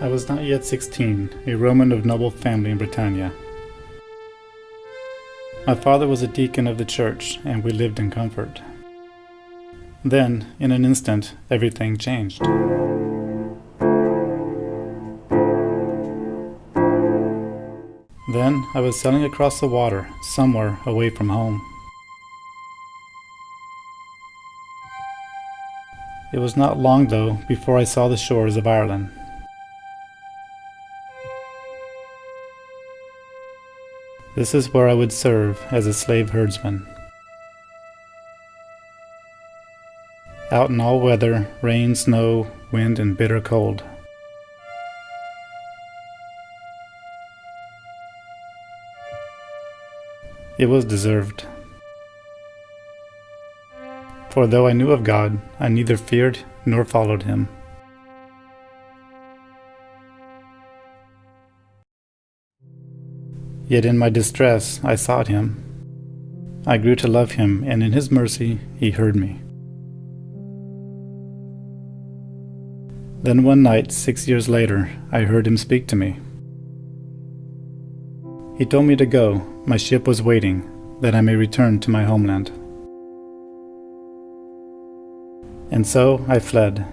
I was not yet 16, a Roman of noble family in Britannia. My father was a deacon of the church, and we lived in comfort. Then, in an instant, everything changed. Then I was sailing across the water, somewhere away from home. It was not long, though, before I saw the shores of Ireland. This is where I would serve as a slave herdsman. Out in all weather, rain, snow, wind, and bitter cold. It was deserved. For though I knew of God, I neither feared nor followed him. Yet in my distress I sought him. I grew to love him, and in his mercy he heard me. Then one night, 6 years later, I heard him speak to me. He told me to go, my ship was waiting, that I may return to my homeland. And so I fled.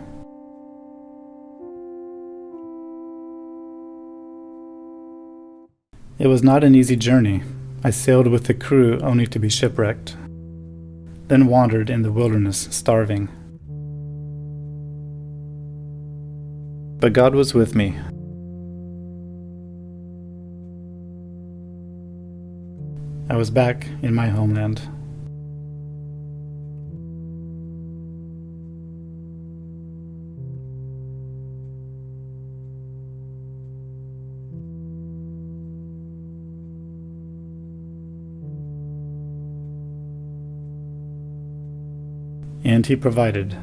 It was not an easy journey. I sailed with the crew only to be shipwrecked, then wandered in the wilderness, starving. But God was with me. I was back in my homeland. And he provided.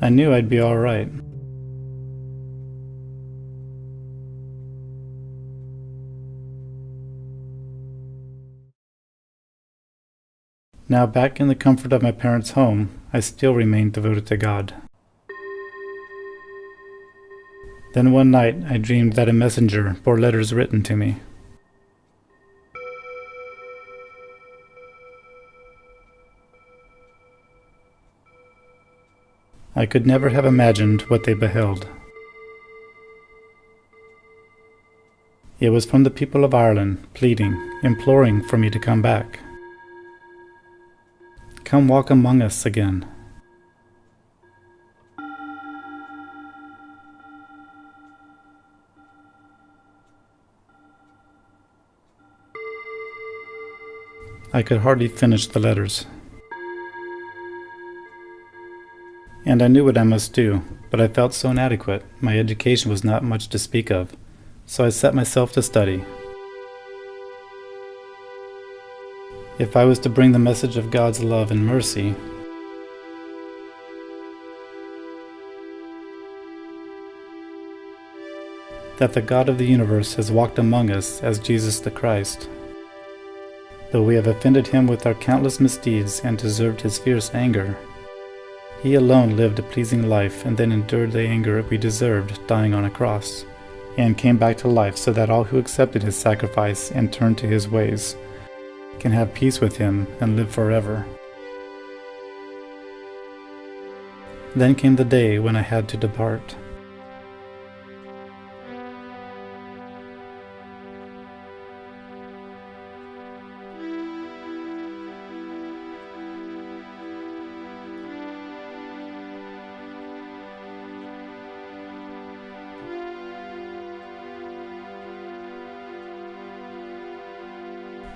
I knew I'd be all right. Now back in the comfort of my parents' home, I still remained devoted to God. Then one night I dreamed that a messenger bore letters written to me. I could never have imagined what they beheld. It was from the people of Ireland, pleading, imploring for me to come back. Come walk among us again. I could hardly finish the letters. And I knew what I must do, but I felt so inadequate. My education was not much to speak of, so I set myself to study. If I was to bring the message of God's love and mercy, that the God of the universe has walked among us as Jesus the Christ, though we have offended him with our countless misdeeds and deserved his fierce anger, he alone lived a pleasing life and then endured the anger we deserved, dying on a cross, and came back to life so that all who accepted his sacrifice and turned to his ways can have peace with him and live forever. Then came the day when I had to depart.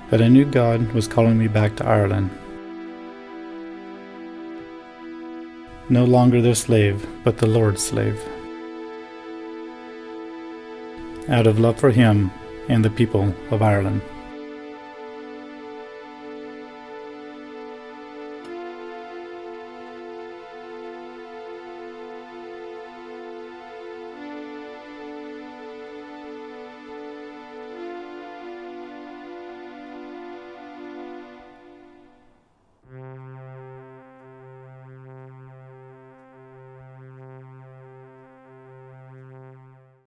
But I knew God was calling me back to Ireland. No longer their slave, but the Lord's slave. Out of love for him and the people of Ireland.